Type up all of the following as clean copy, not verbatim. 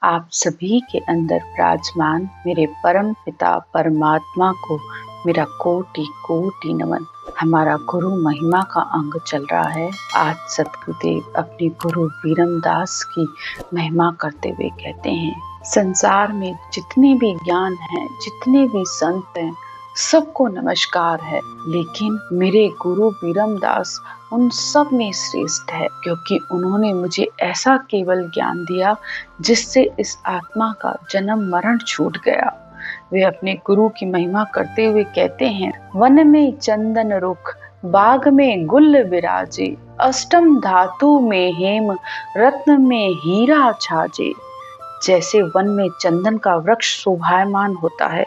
आप सभी के अंदर विराजमान मेरे परम पिता परमात्मा को मेरा कोटि कोटि नमन। हमारा गुरु महिमा का अंग चल रहा है। आज सतगुरुदेव अपने गुरु वीरमदास की महिमा करते हुए कहते हैं, संसार में जितने भी ज्ञान हैं, जितने भी संत हैं, सबको नमस्कार है, लेकिन मेरे गुरु वीरमदास उन सब में श्रेष्ठ है, क्योंकि उन्होंने मुझे ऐसा केवल ज्ञान दिया जिससे इस आत्मा का जन्म मरण छूट गया। वे अपने गुरु की महिमा करते हुए कहते हैं, वन में चंदन रुख बाग में गुल विराजे, अष्टम धातु में हेम रत्न में हीरा छाजे। जैसे वन में चंदन का वृक्ष शोभायमान होता है,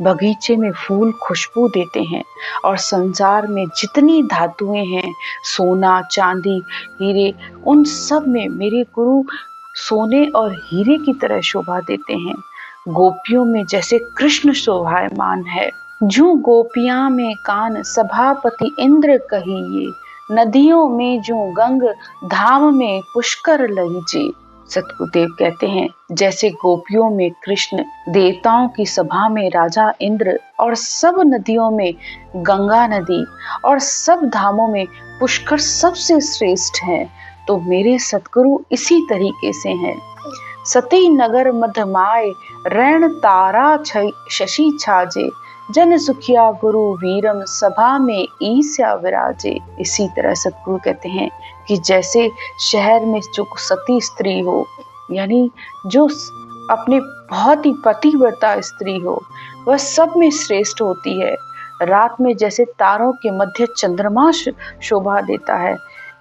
बगीचे में फूल खुशबू देते हैं, और संसार में जितनी धातुएं हैं, सोना चांदी हीरे, उन सब में मेरे गुरु सोने और हीरे की तरह शोभा देते हैं। गोपियों में जैसे कृष्ण शोभायमान है, जो गोपियां में कान सभापति इंद्र कहिए, नदियों में जो गंग धाम में पुष्कर लहीजे। सतगुरुदेव कहते हैं, जैसे गोपियों में कृष्ण, देवताओं की सभा में राजा इंद्र, और सब नदियों में गंगा नदी, और सब धामों में पुष्कर सबसे श्रेष्ठ हैं, तो मेरे सतगुरु इसी तरीके से हैं। सती नगर मधमाए रण तारा शशि छाजे, जन सुखिया गुरु वीरम सभा में ईस्या विराजे। इसी तरह सतगुरु कहते हैं कि जैसे शहर में जो सती स्त्री हो, यानी जो अपने बहुत ही पतिव्रता स्त्री हो, वह सब में श्रेष्ठ होती है। रात में जैसे तारों के मध्य चंद्रमा शोभा देता है,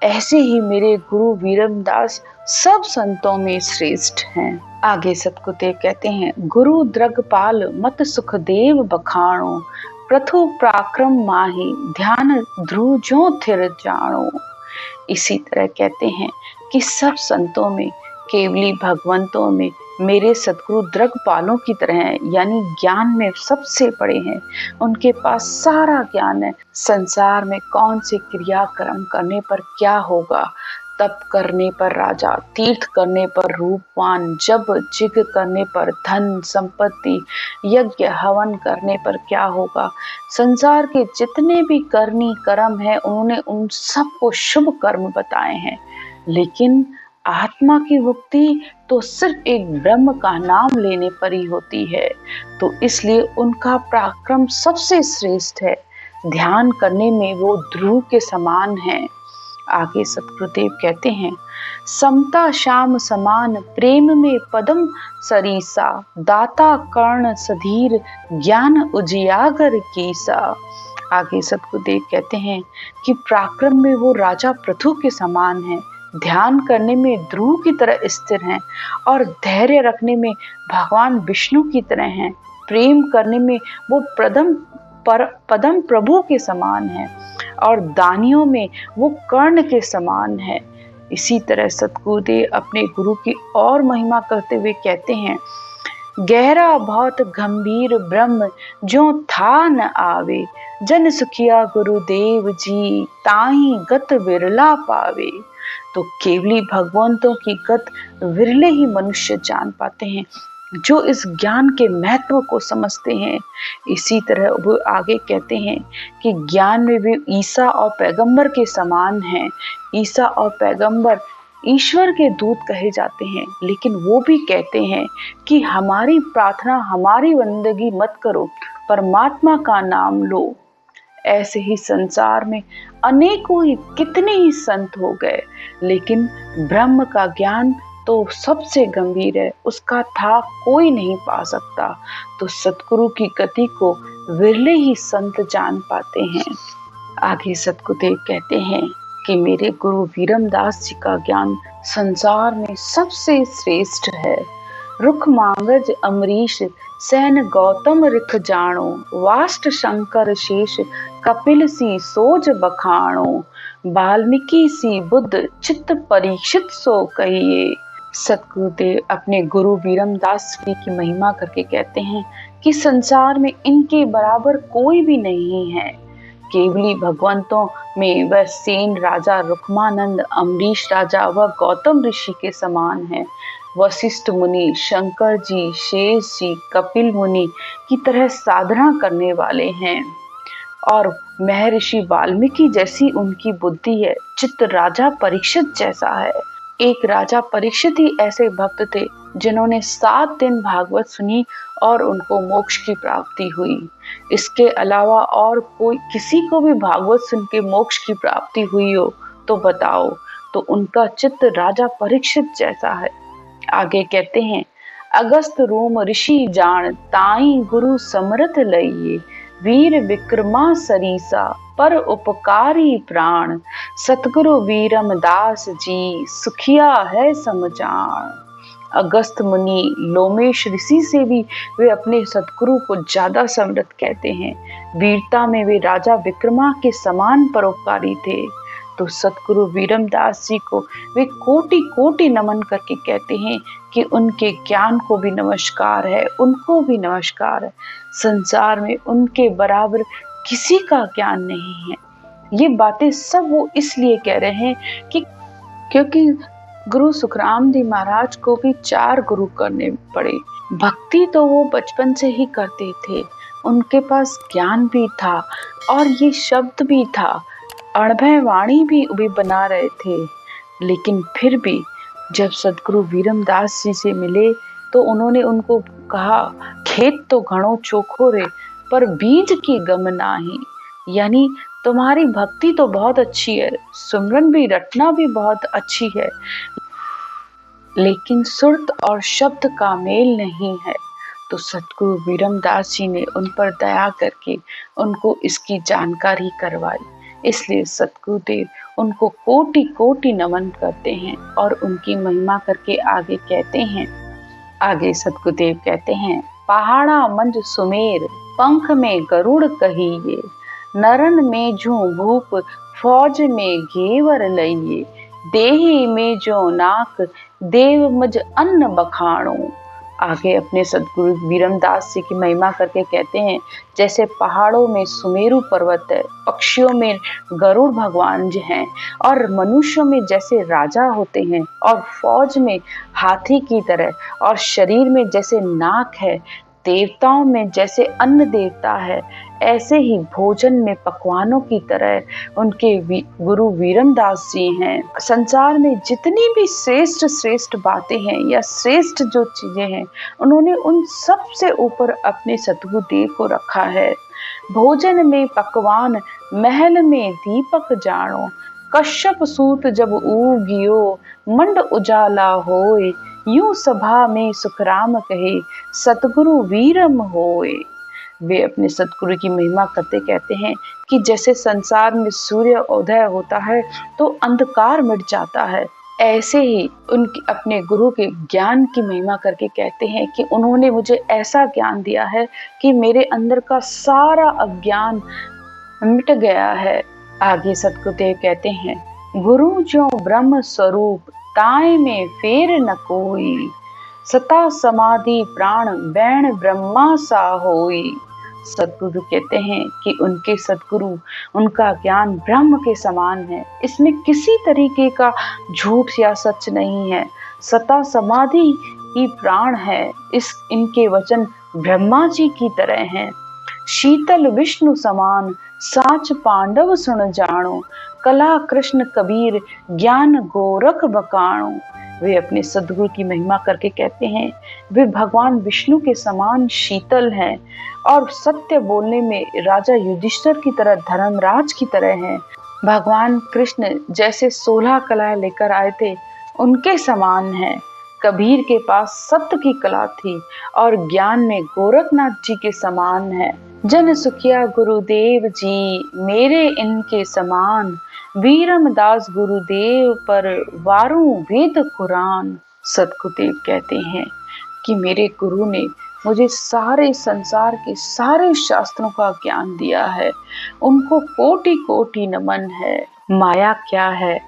ऐसे ही मेरे गुरु वीरमदास सब संतों में श्रेष्ठ हैं। आगे सतगुरुदेव कहते हैं, गुरु द्रगपाल मत सुखदेव बखाणो, प्रथु पराक्रम माही ध्यान ध्रुव जो थिर जानो। इसी तरह कहते हैं कि सब संतों में, केवली भगवंतों में मेरे सतगुरु द्रगपालों की तरह हैं, यानी ज्ञान में सबसे बड़े हैं। उनके पास सारा ज्ञान है। संसार में कौन से क्रियाक्रम करने पर क्या होगा, तप करने पर राजा, तीर्थ करने पर रूपवान, जब जिग करने पर धन संपत्ति, यज्ञ हवन करने पर क्या होगा, संसार के जितने भी करनी कर्म है, उन्होंने उन सबको शुभ कर्म बताए हैं। लेकिन आत्मा की मुक्ति तो सिर्फ एक ब्रह्म का नाम लेने पर ही होती है, तो इसलिए उनका पराक्रम सबसे श्रेष्ठ है। ध्यान करने में वो ध्रुव के समान हैं। आगे सतगुरुदेव कहते हैं, समता श्याम समान प्रेम में पदम सरीसा, दाता कर्ण सधीर ज्ञान उजियागर कीसा। आगे सतगुरुदेव कहते हैं कि पराक्रम में वो राजा पृथु के समान हैं, ध्यान करने में ध्रुव की तरह स्थिर हैं, और धैर्य रखने में भगवान विष्णु की तरह हैं। प्रेम करने में वो पदम प्रभु के समान हैं, और दानियों में वो कर्ण के समान है। इसी तरह सतगुरुदेव अपने गुरु की और महिमा करते हुए कहते हैं, गहरा बहुत गंभीर ब्रह्म जो था न आवे, जन सुखिया गुरुदेव जी ताही गत विरला पावे। तो केवली भगवंतों की गत विरले ही मनुष्य जान पाते हैं, जो इस ज्ञान के महत्व को समझते हैं। इसी तरह वो आगे कहते हैं कि ज्ञान में भी ईसा और पैगंबर के समान हैं। ईसा और पैगंबर ईश्वर के दूत कहे जाते हैं, लेकिन वो भी कहते हैं कि हमारी प्रार्थना, हमारी बंदगी मत करो, परमात्मा का नाम लो। ऐसे ही संसार में अनेकों ही कितने ही संत हो गए, लेकिन ब्रह्म का ज्ञान तो सबसे गंभीर है, उसका था कोई नहीं पा सकता। तो सतगुरु की गति को विरले ही संत जान पाते हैं। आगे सतगुरुदेव कहते हैं कि मेरे गुरु वीरमदास जी का ज्ञान संसार में सबसे श्रेष्ठ है। रुख मांगज अमरीश सैन गौतम रिख जानो, वाष्ट शंकर शेष कपिल सी सोज बखाणो, वाल्मीकि सी बुद्ध चित्त परीक्षित सो कहिए। सतगुरुदेव अपने गुरु वीरमदास जी की महिमा करके कहते हैं कि संसार में इनके बराबर कोई भी नहीं है। केवली भगवंतों में वह सेन राजा रुक्मानंद, अम्बरीश राजा व गौतम ऋषि के समान है। वशिष्ठ मुनि, शंकर जी, शेष जी, कपिल मुनि की तरह साधना करने वाले हैं और महर्षि वाल्मीकि जैसी उनकी बुद्धि है। चित्त राजा परीक्षित जैसा है। एक राजा परीक्षित ही ऐसे भक्त थे जिन्होंने 7 दिन भागवत सुनी और उनको मोक्ष की प्राप्ति हुई। इसके अलावा और कोई किसी को भी भागवत सुन के मोक्ष की प्राप्ति हुई हो तो बताओ। तो उनका चित्त राजा परीक्षित जैसा है। आगे कहते हैं, अगस्त रोम ऋषि जान ताई गुरु समरथ लइए, वीर विक्रमा सरीसा पर उपकारी प्राण, सतगुरु वीरम दास जी सुखिया है समझान। अगस्त मुनि लोमेश ऋषि से भी वे अपने सतगुरु को ज्यादा समृद्ध कहते हैं। वीरता में वे राजा विक्रमा के समान परोपकारी थे। तो सतगुरु वीरमदास जी को वे कोटि कोटि नमन करके कहते हैं कि उनके ज्ञान को भी नमस्कार है, उनको भी नमस्कार है। संसार में उनके बराबर किसी का ज्ञान नहीं है। ये बातें सब वो इसलिए कह रहे हैं कि क्योंकि गुरु सुखराम जी महाराज को भी 4 गुरु करने पड़े। भक्ति तो वो बचपन से ही करते थे, उनके पास ज्ञान भी था और ये शब्द भी था, अणभय वाणी भी बना रहे थे। लेकिन फिर भी जब सदगुरु वीरमदास जी से मिले तो उन्होंने उनको कहा, खेत तो घणो चोखो रे पर बीज की गम नाही। यानी तुम्हारी भक्ति तो बहुत अच्छी है, सुमरन भी रटना भी बहुत अच्छी है, लेकिन सुरत और शब्द का मेल नहीं है। तो सतगुरु वीरमदास जी ने उन पर दया करके उनको इसकी जानकारी करवाई। इसलिए सतगुरुदेव उनको कोटि कोटि नमन करते हैं और उनकी महिमा करके आगे कहते हैं। आगे सतगुरुदेव कहते हैं, पहाड़ा मंज सुमेर पंख में गरुड़ कहिए, नरन में जू भूप फौज में घेवर लइए, देही में जो नाक देव मज अन्न बखाणो। आगे अपने सदगुरु वीरमदास जी की महिमा करके कहते हैं, जैसे पहाड़ों में सुमेरु पर्वत है, पक्षियों में गरुड़ भगवान जी हैं और मनुष्यों में जैसे राजा होते हैं और फौज में हाथी की तरह और शरीर में जैसे नाक है, देवताओं में जैसे अन्न देवता है, ऐसे ही भोजन में पकवानों की तरह उनके गुरु वीरमदास जी हैं। संसार में जितनी भी श्रेष्ठ श्रेष्ठ बातें हैं या श्रेष्ठ जो चीजें हैं, उन्होंने उन सब से ऊपर अपने सतगुरुदेव को रखा है। भोजन में पकवान महल में दीपक जानो, कश्यप सूत जब ऊगियो मंड उजाला होए, यूं सभा में सुखराम कहे सतगुरु वीरम होए। वे अपने सतगुरु की महिमा करते कहते हैं कि जैसे संसार में सूर्य उदय होता है तो अंधकार मिट जाता है, ऐसे ही उनकी अपने गुरु के ज्ञान की महिमा करके कहते हैं कि उन्होंने मुझे ऐसा ज्ञान दिया है कि मेरे अंदर का सारा अज्ञान मिट गया है। आगे सतगुरुदेव कहते हैं, गुरु जो ब्रह्म स्वरूप ताय में फेर न कोई, सता समाधि प्राण बैण ब्रह्मा सा होई। सतगुरु कहते हैं कि उनके सतगुरु, उनका ज्ञान ब्रह्म के समान है, इसमें किसी तरीके का झूठ या सच नहीं है। सता समाधि ही प्राण है, इनके वचन ब्रह्मा जी की तरह हैं। शीतल विष्णु समान साच पांडव सुन जानो, कला कृष्ण कबीर ज्ञान गोरख बकाणो। वे अपने सदगुरु की महिमा करके कहते हैं, वे भगवान विष्णु के समान शीतल हैं और सत्य बोलने में राजा युधिष्ठिर की तरह, धर्मराज की तरह हैं। भगवान कृष्ण जैसे 16 कलाएं लेकर आए थे, उनके समान हैं। कबीर के पास सत्य की कला थी और ज्ञान में गोरखनाथ जी के समान है। जन सुखिया गुरुदेव जी मेरे इनके समान, वीरमदास गुरुदेव पर वारू वेद कुरान। सतगुरुदेव कहते हैं कि मेरे गुरु ने मुझे सारे संसार के सारे शास्त्रों का ज्ञान दिया है, उनको कोटि कोटि नमन है। माया क्या है,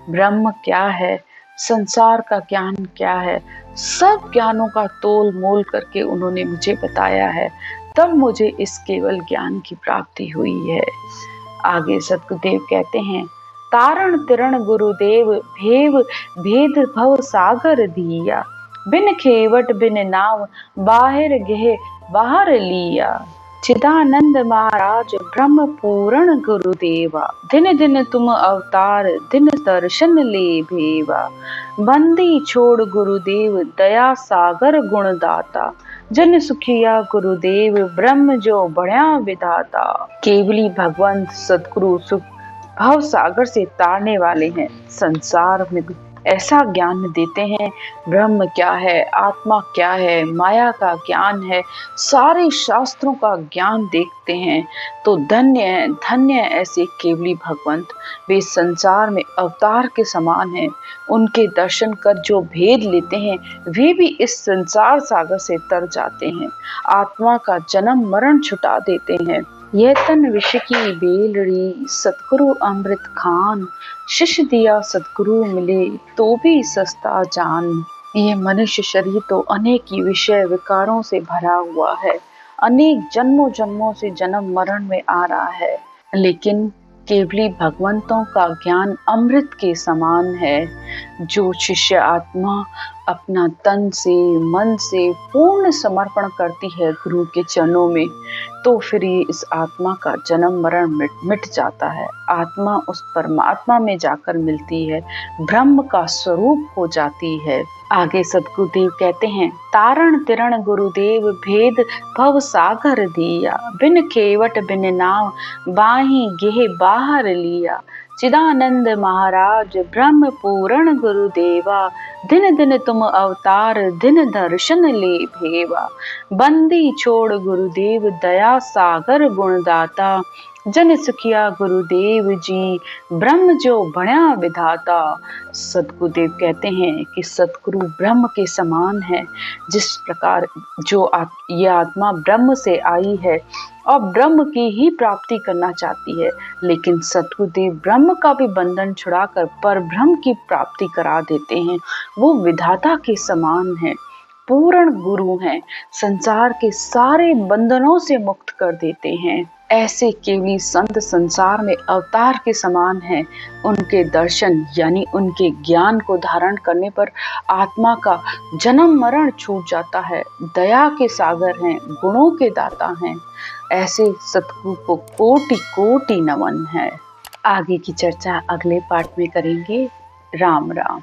ब्रह्म क्या है, संसार का ज्ञान क्या है, सब ज्ञानों का तोल मोल करके उन्होंने मुझे बताया है, तब मुझे इस केवल ज्ञान की प्राप्ति हुई है। आगे सतगुरुदेव कहते हैं, तारण तिरण गुरुदेव भेव भेद भव सागर दिया, बिन खेवट बिन नाव बाहिर गेह बाहर लिया। चिदानंद महाराज ब्रह्म पूरण गुरुदेवा, दिन दिन तुम अवतार दिन दर्शन ले भेवा। बंदी छोड़ गुरुदेव दया सागर गुणदाता, जन सुखिया गुरुदेव ब्रह्म जो बढ़िया विधाता। केवली भगवंत सदगुरु सुख भव सागर से तारने वाले हैं। संसार में ऐसा ज्ञान देते हैं, ब्रह्म क्या है, आत्मा क्या है, माया का ज्ञान है, सारे शास्त्रों का ज्ञान देखते हैं। तो धन्य है, धन्य है ऐसे केवली भगवंत। वे संसार में अवतार के समान हैं। उनके दर्शन कर जो भेद लेते हैं, वे भी इस संसार सागर से तर जाते हैं, आत्मा का जन्म मरण छुटा देते हैं। यह तन विष की बेलड़ी सतगुरु अमृत खान, शिष्य दिया सतगुरु मिले तो भी सस्ता जान। ये मनुष्य शरीर तो अनेक विषय विकारों से भरा हुआ है, अनेक जन्मों जन्मों से जन्म मरण में आ रहा है, लेकिन केवली भगवंतों का ज्ञान अमृत के समान है। जो शिष्य आत्मा अपना तन से मन से पूर्ण समर्पण करती है गुरु के चरणों में, तो फिर ये इस आत्मा का जन्म मरण मिट जाता है। आत्मा उस परमात्मा में जाकर मिलती है, ब्रह्म का स्वरूप हो जाती है। आगे सदगुरुदेव कहते हैं, तारण तिरण गुरुदेव भेद भव सागर दिया। बिन खेवट बिन नाव बाही गेह बाहर लिया। चिदानंद महाराज ब्रह्म पूरण गुरुदेवा, दिन दिन तुम अवतार दिन दर्शन ले भेवा। बंदी छोड़ गुरुदेव दया सागर गुणदाता, जन सुखिया गुरुदेव जी ब्रह्म जो बढ़िया विधाता। सदगुरुदेव कहते हैं कि सदगुरु ब्रह्म के समान है। जिस प्रकार ये आत्मा ब्रह्म से आई है और ब्रह्म की ही प्राप्ति करना चाहती है, लेकिन सदगुरुदेव ब्रह्म का भी बंधन छुड़ाकर पर ब्रह्म की प्राप्ति करा देते हैं। वो विधाता के समान है, पूर्ण गुरु हैं, संसार के सारे बंधनों से मुक्त कर देते हैं। ऐसे केवली संत संसार में अवतार के समान हैं। उनके दर्शन यानी उनके ज्ञान को धारण करने पर आत्मा का जन्म मरण छूट जाता है। दया के सागर हैं, गुणों के दाता हैं। ऐसे सतगुरु को कोटि कोटि नमन है। आगे की चर्चा अगले पाठ में करेंगे। राम राम।